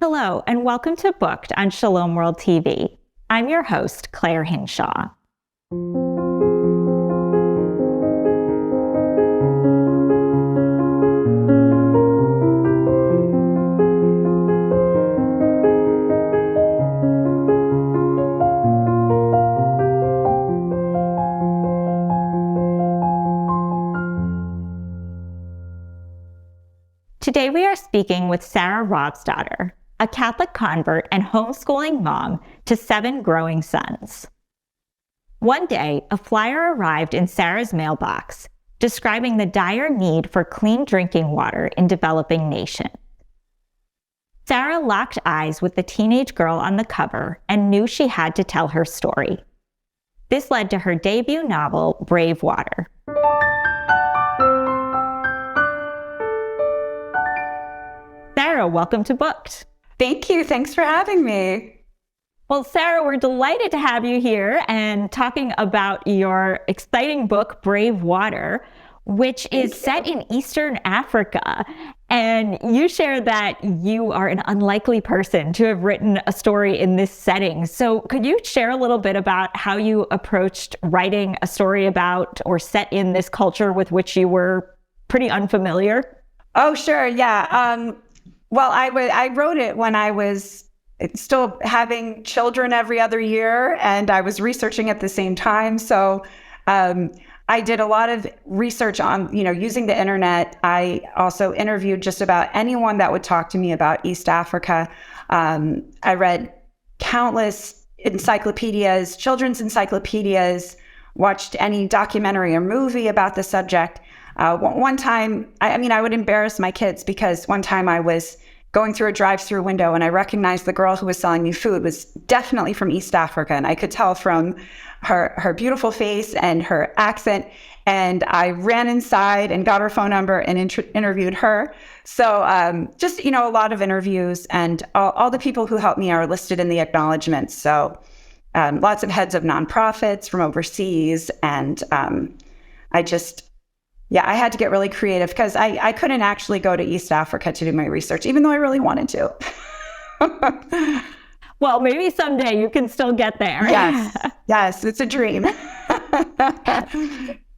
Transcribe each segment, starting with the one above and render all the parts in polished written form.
Hello, and welcome to Booked on Shalom World TV. I'm your host, Clare Hinshaw. Today we are speaking with Sarah Robsdottir, a Catholic convert and homeschooling mom to 7 growing sons. One day, a flyer arrived in Sarah's mailbox describing the dire need for clean drinking water in developing nations. Sarah locked eyes with the teenage girl on the cover and knew she had to tell her story. This led to her debut novel, Brave Water. Sarah, welcome to Booked. Thank you. Thanks for having me. Well, Sarah, we're delighted to have you here and talking about your exciting book, Brave Water, which is set in Eastern Africa. And you share that you are an unlikely person to have written a story in this setting. So could you share a little bit about how you approached writing a story about or set in this culture with which you were pretty unfamiliar? Oh, sure. Yeah. Well, I wrote it when I was still having children every other year, and I was researching at the same time. So I did a lot of research on, using the internet. I also interviewed just about anyone that would talk to me about East Africa. I read countless encyclopedias, children's encyclopedias, watched any documentary or movie about the subject. One time, I would embarrass my kids because one time I was going through a drive-through window and I recognized the girl who was selling me food was definitely from East Africa. And I could tell from her beautiful face and her accent. And I ran inside and got her phone number and interviewed her. So just, a lot of interviews, and all the people who helped me are listed in the acknowledgments. So lots of heads of nonprofits from overseas. And I had to get really creative because I couldn't actually go to East Africa to do my research, even though I really wanted to. Well, maybe someday you can still get there. Yes, it's a dream.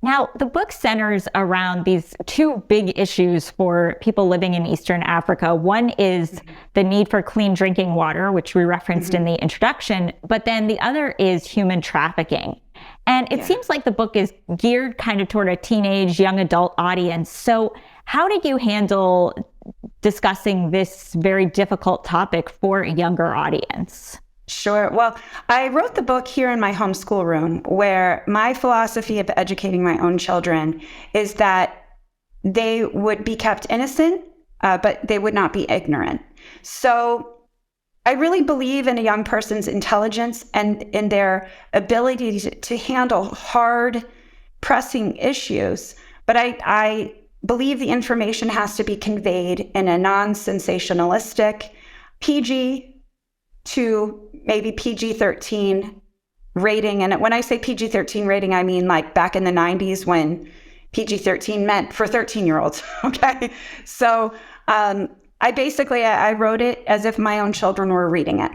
Now, the book centers around these 2 big issues for people living in Eastern Africa. One is the need for clean drinking water, which we referenced in the introduction, but then the other is human trafficking. And it seems like the book is geared kind of toward a teenage, young adult audience. So how did you handle discussing this very difficult topic for a younger audience? Sure. Well, I wrote the book here in my homeschool room, where my philosophy of educating my own children is that they would be kept innocent, but they would not be ignorant. So I really believe in a young person's intelligence and in their ability to handle hard, pressing issues. But I believe the information has to be conveyed in a non-sensationalistic, PG to maybe PG-13 rating. And when I say PG-13 rating, I mean like back in the 90s when PG-13 meant for 13-year-olds. Okay. So I wrote it as if my own children were reading it.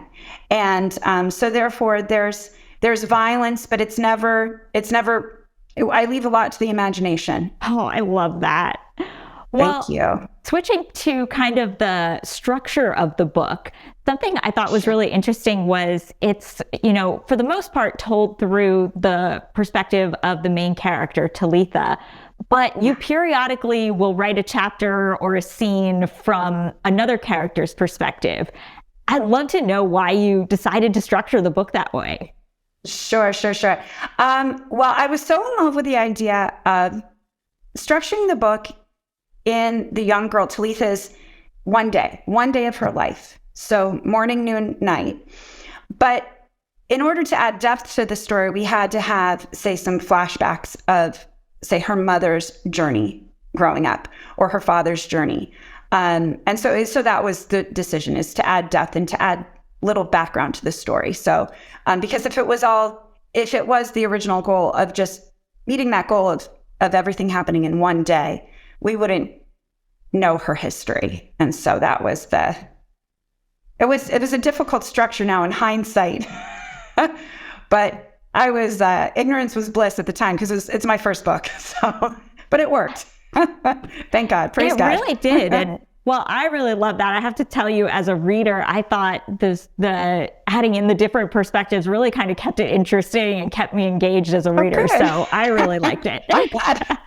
And so therefore there's violence, but it's never, I leave a lot to the imagination. Oh, I love that. Well, thank you. Switching to kind of the structure of the book, something I thought was really interesting was it's, for the most part told through the perspective of the main character, Talitha, but you periodically will write a chapter or a scene from another character's perspective. I'd love to know why you decided to structure the book that way. Sure. Well, I was so in love with the idea of structuring the book in the young girl Talitha's one day of her life. So morning, noon, night. But in order to add depth to the story, we had to have, say, some flashbacks of, say, her mother's journey growing up or her father's journey. And so that was the decision, is to add depth and to add little background to the story. So because if it was the original goal of just meeting that goal of everything happening in one day, we wouldn't know her history. And so that was it was a difficult structure now in hindsight, but I was ignorance was bliss at the time because it's my first book. So, but it worked. Thank God. Praise God. It really did. And well, I really love that. I have to tell you, as a reader, I thought the adding in the different perspectives really kind of kept it interesting and kept me engaged as a reader. So I really liked it. I'm glad.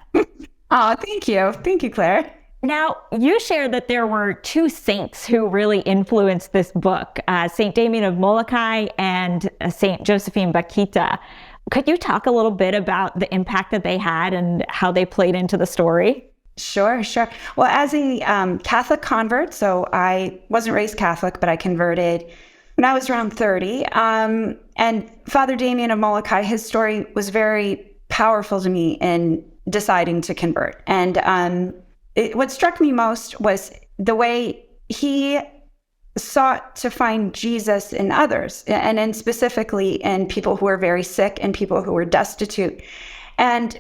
Oh, thank you. Thank you, Claire. Now, you shared that there were two saints who really influenced this book, St. Damien of Molokai and St. Josephine Bakhita. Could you talk a little bit about the impact that they had and how they played into the story? Sure. Well, as a Catholic convert, so I wasn't raised Catholic, but I converted when I was around 30. And Father Damien of Molokai, his story was very powerful to me in deciding to convert. And what struck me most was the way he sought to find Jesus in others, and then specifically in people who were very sick and people who were destitute. And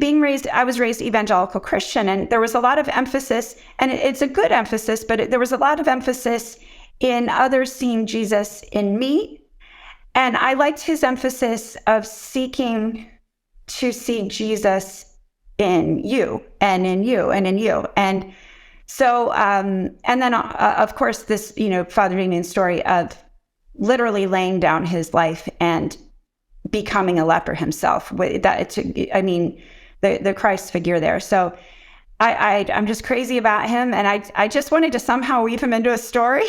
I was raised evangelical Christian, and there was a lot of emphasis, and it's a good emphasis, but there was a lot of emphasis in others seeing Jesus in me. And I liked his emphasis of seeking to see Jesus in you and in you and in you. And so, and then of course, this, Father Damien's story of literally laying down his life and becoming a leper himself. The Christ figure there. So I'm just crazy about him, and I just wanted to somehow weave him into a story,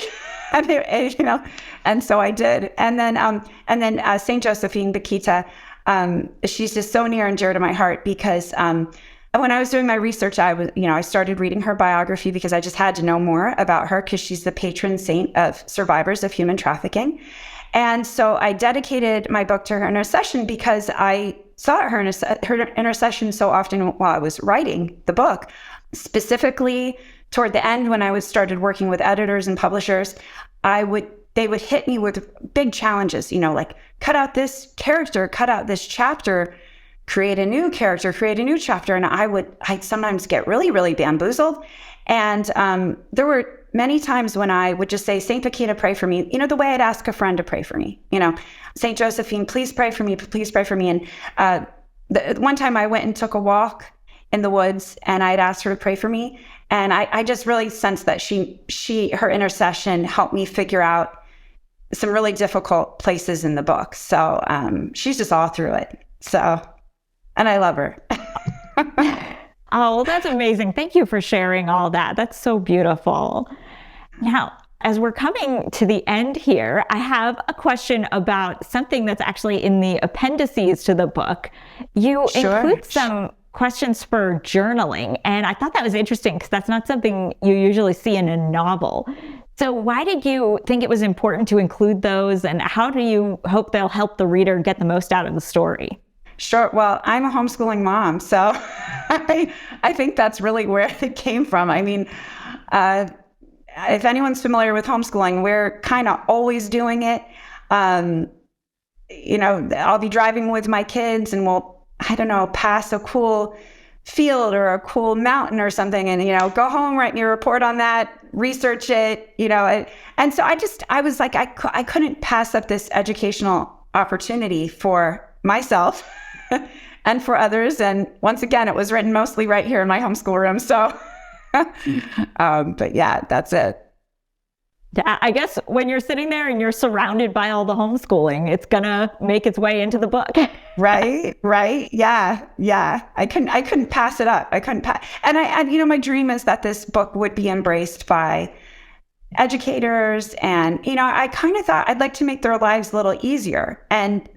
and so I did. And then Saint Josephine Bakhita, she's just so near and dear to my heart because when I was doing my research, I started reading her biography because I just had to know more about her because she's the patron saint of survivors of human trafficking. And so I dedicated my book to her intercession because I saw her intercession so often while I was writing the book. Specifically, toward the end, when I started working with editors and publishers, they would hit me with big challenges, like cut out this character, cut out this chapter, create a new character, create a new chapter. And I'd sometimes get really, really bamboozled. And there were many times when I would just say, Saint Bakhita, pray for me, the way I'd ask a friend to pray for me, Saint Josephine, please pray for me, please pray for me. And one time I went and took a walk in the woods and I'd asked her to pray for me. And I just really sensed that her intercession helped me figure out some really difficult places in the book. So she's just all through it. So, and I love her. Oh, well, that's amazing. Thank you for sharing all that. That's so beautiful. Now, as we're coming to the end here, I have a question about something that's actually in the appendices to the book. You include some questions for journaling, and I thought that was interesting because that's not something you usually see in a novel. So why did you think it was important to include those, and how do you hope they'll help the reader get the most out of the story? Sure. Well, I'm a homeschooling mom, so I think that's really where it came from. I mean, if anyone's familiar with homeschooling, we're kind of always doing it. I'll be driving with my kids and we'll, pass a cool field or a cool mountain or something and, go home, write me a report on that, research it, and so I was like, I couldn't pass up this educational opportunity for myself and for others. And once again, it was written mostly right here in my homeschool room. So, but yeah, that's it. I guess when you're sitting there and you're surrounded by all the homeschooling, it's gonna make its way into the book. Right. Yeah. I couldn't pass it up. And my dream is that this book would be embraced by educators. And, I kind of thought I'd like to make their lives a little easier. And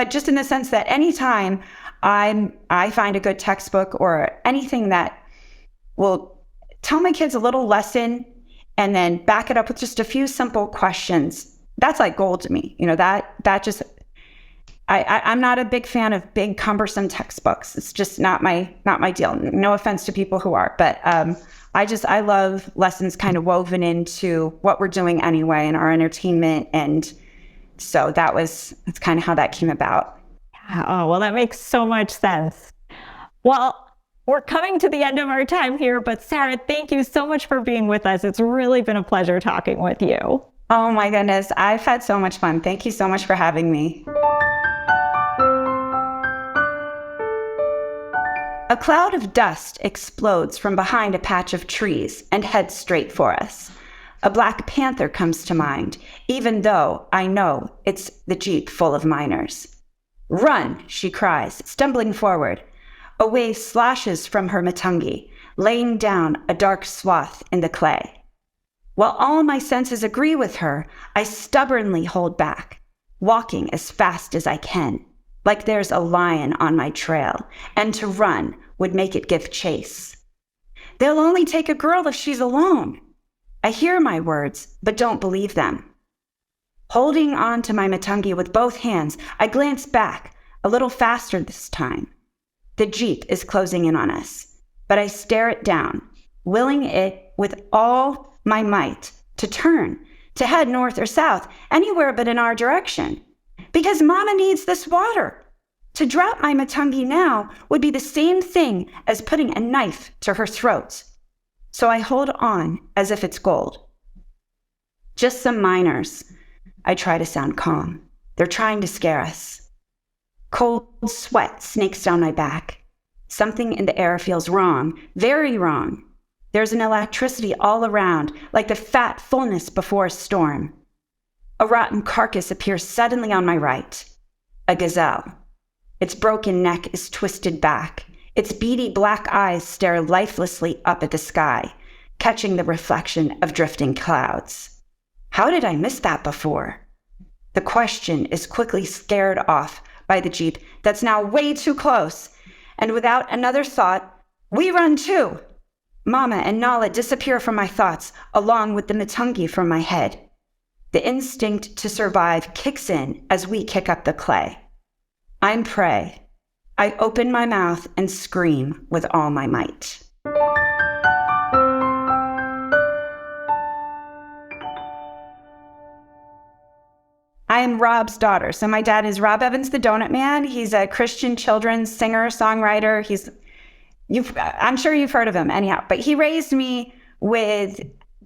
just in the sense that anytime I find a good textbook or anything that will tell my kids a little lesson and then back it up with just a few simple questions, that's like gold to me. I'm not a big fan of big cumbersome textbooks. It's just not my deal. No offense to people who are, but I love lessons kind of woven into what we're doing anyway in our entertainment. And so that's kind of how that came about. Oh, well, that makes so much sense. Well, we're coming to the end of our time here, but Sarah, thank you so much for being with us. It's really been a pleasure talking with you. Oh my goodness, I've had so much fun. Thank you so much for having me. A cloud of dust explodes from behind a patch of trees and heads straight for us. A black panther comes to mind, even though I know it's the Jeep full of miners. "Run," she cries, stumbling forward. A wave slashes from her matungi, laying down a dark swath in the clay. While all my senses agree with her, I stubbornly hold back, walking as fast as I can, like there's a lion on my trail, and to run would make it give chase. "They'll only take a girl if she's alone." I hear my words, but don't believe them. Holding on to my matungi with both hands, I glance back, a little faster this time. The Jeep is closing in on us, but I stare it down, willing it with all my might to turn, to head north or south, anywhere but in our direction. Because Mama needs this water. To drop my matungi now would be the same thing as putting a knife to her throat. So I hold on as if it's gold. "Just some miners." I try to sound calm. "They're trying to scare us." Cold sweat snakes down my back. Something in the air feels wrong, very wrong. There's an electricity all around, like the fat fullness before a storm. A rotten carcass appears suddenly on my right. A gazelle. Its broken neck is twisted back. Its beady black eyes stare lifelessly up at the sky, catching the reflection of drifting clouds. How did I miss that before? The question is quickly scared off by the Jeep that's now way too close, and without another thought, we run too. Mama and Nala disappear from my thoughts, along with the matungi from my head. The instinct to survive kicks in as we kick up the clay. I'm prey. I open my mouth and scream with all my might. I am Rob's daughter. So my dad is Rob Evans, the Donut Man. He's a Christian children's singer, songwriter. I'm sure you've heard of him anyhow, but he raised me with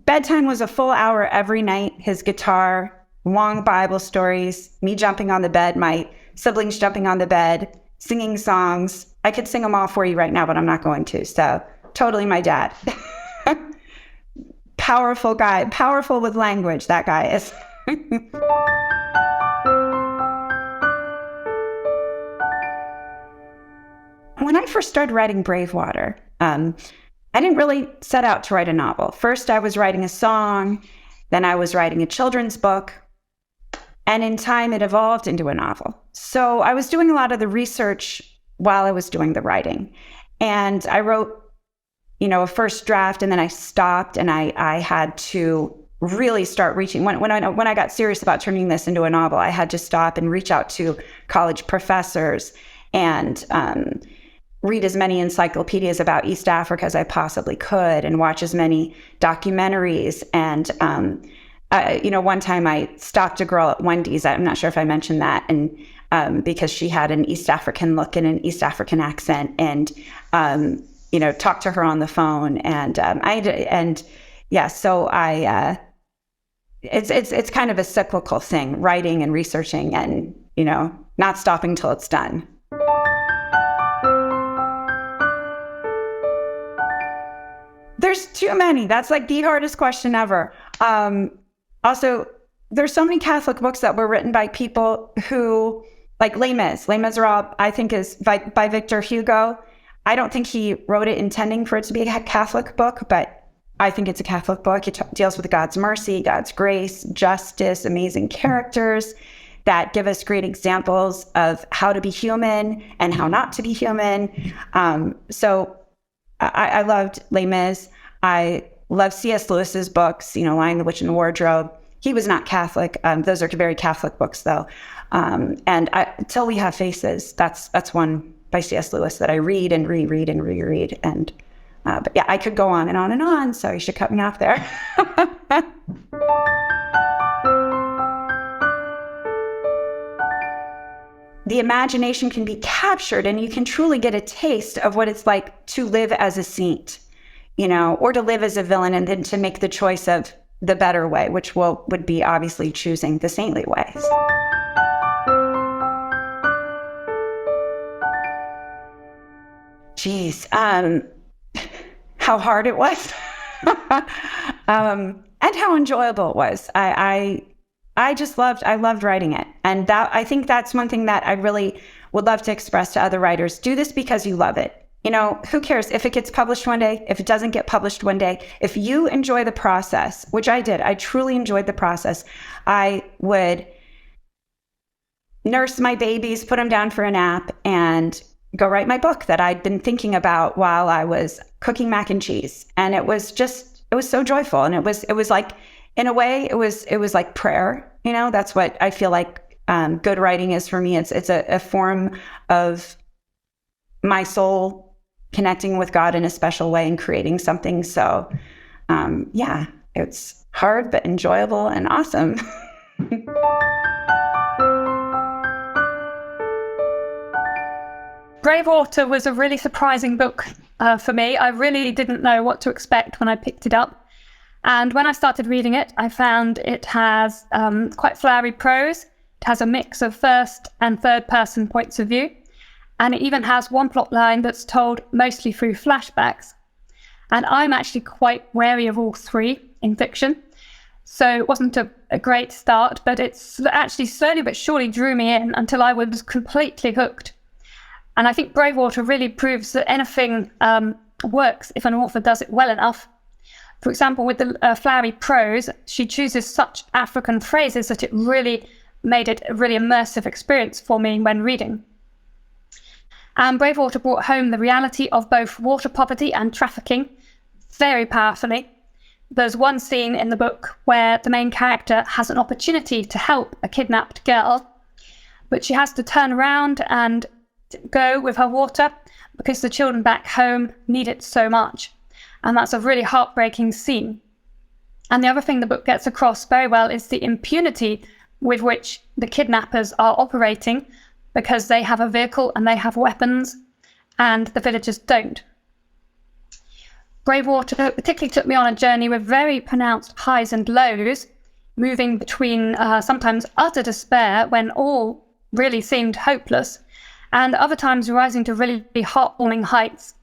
bedtime was a full hour every night. His guitar, long Bible stories, me jumping on the bed, my siblings jumping on the bed, singing songs. I could sing them all for you right now, but I'm not going to. So totally my dad. Powerful guy, powerful with language, that guy is. When I first started writing Bravewater, I didn't really set out to write a novel. First, I was writing a song, then I was writing a children's book, and in time, it evolved into a novel. So I was doing a lot of the research while I was doing the writing. And I wrote, a first draft, and then I stopped, and I had to really start reaching. When I got serious about turning this into a novel, I had to stop and reach out to college professors and read as many encyclopedias about East Africa as I possibly could, and watch as many documentaries. And one time I stopped a girl at Wendy's. I'm not sure if I mentioned that, and because she had an East African look and an East African accent, and talked to her on the phone, and it's kind of a cyclical thing, writing and researching, and not stopping till it's done. There's too many. That's like the hardest question ever. Also, there's so many Catholic books that were written by people who, like Les Mis. Les Miserables, I think, is by Victor Hugo. I don't think he wrote it intending for it to be a Catholic book, but I think it's a Catholic book. It deals with God's mercy, God's grace, justice, amazing characters that give us great examples of how to be human and how not to be human. So I loved Les Mis. I love C.S. Lewis's books, Lion, the Witch, and the Wardrobe. He was not Catholic. Those are very Catholic books, though. And Till We Have Faces, that's one by C.S. Lewis that I read and reread and reread. And but yeah, I could go on and on and on, so you should cut me off there. The imagination can be captured, and you can truly get a taste of what it's like to live as a saint, or to live as a villain, and then to make the choice of the better way, which would be obviously choosing the saintly ways. Geez, how hard it was, and how enjoyable it was. I loved writing it, and I think that's one thing that I really would love to express to other writers. Do this because you love it. Who cares if it gets published one day, if it doesn't get published one day? If you enjoy the process, which I did, I truly enjoyed the process. I would nurse my babies, put them down for a nap, and go write my book that I'd been thinking about while I was cooking mac and cheese. And it was so joyful. And it was like, in a way, it was like prayer. That's what I feel like good writing is for me. It's a form of my soul connecting with God in a special way and creating something. So it's hard, but enjoyable and awesome. Water was a really surprising book for me. I really didn't know what to expect when I picked it up. And when I started reading it, I found it has quite flowery prose. It has a mix of first and third person points of view. And it even has one plot line that's told mostly through flashbacks. And I'm actually quite wary of all three in fiction. So it wasn't a great start, but it's actually slowly but surely drew me in until I was completely hooked. And I think Water really proves that anything works if an author does it well enough. For example, with the flowery prose, she chooses such African phrases that it really made it a really immersive experience for me when reading. And Water brought home the reality of both water poverty and trafficking very powerfully. There's one scene in the book where the main character has an opportunity to help a kidnapped girl, but she has to turn around and go with her water because the children back home need it so much. And that's a really heartbreaking scene. And the other thing the book gets across very well is the impunity with which the kidnappers are operating, because they have a vehicle and they have weapons and the villagers don't. Water particularly took me on a journey with very pronounced highs and lows, moving between sometimes utter despair when all really seemed hopeless, and other times rising to really heartwarming heights.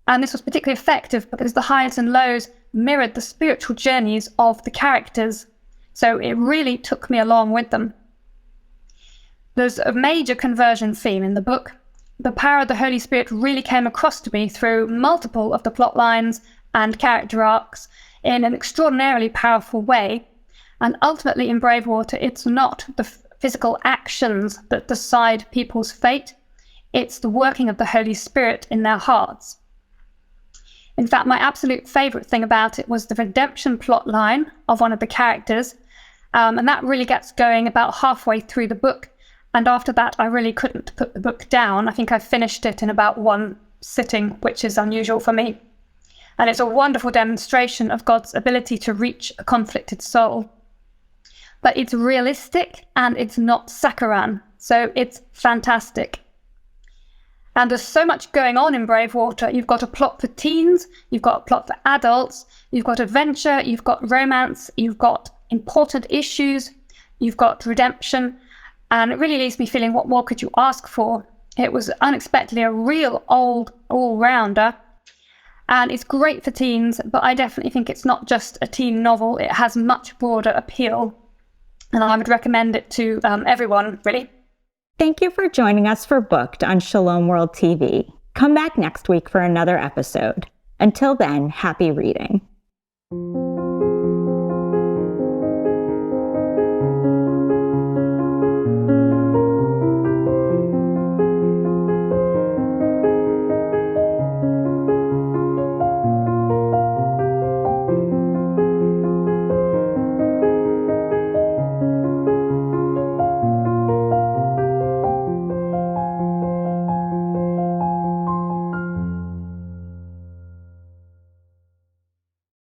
And this was particularly effective because the highs and lows mirrored the spiritual journeys of the characters, so it really took me along with them. There's a major conversion theme in the book. The power of the Holy Spirit really came across to me through multiple of the plot lines and character arcs in an extraordinarily powerful way. And ultimately in Water, it's not the physical actions that decide people's fate. It's the working of the Holy Spirit in their hearts. In fact, my absolute favourite thing about it was the redemption plot line of one of the characters. And that really gets going about halfway through the book. And after that, I really couldn't put the book down. I think I finished it in about one sitting, which is unusual for me. And it's a wonderful demonstration of God's ability to reach a conflicted soul. But it's realistic and it's not saccharine, so it's fantastic. And there's so much going on in Water. You've got a plot for teens, you've got a plot for adults, you've got adventure, you've got romance, you've got important issues, you've got redemption. And it really leaves me feeling, what more could you ask for? It was unexpectedly a real old all-rounder. And it's great for teens, but I definitely think it's not just a teen novel. It has much broader appeal. And I would recommend it to everyone, really. Thank you for joining us for Booked on Shalom World TV. Come back next week for another episode. Until then, happy reading.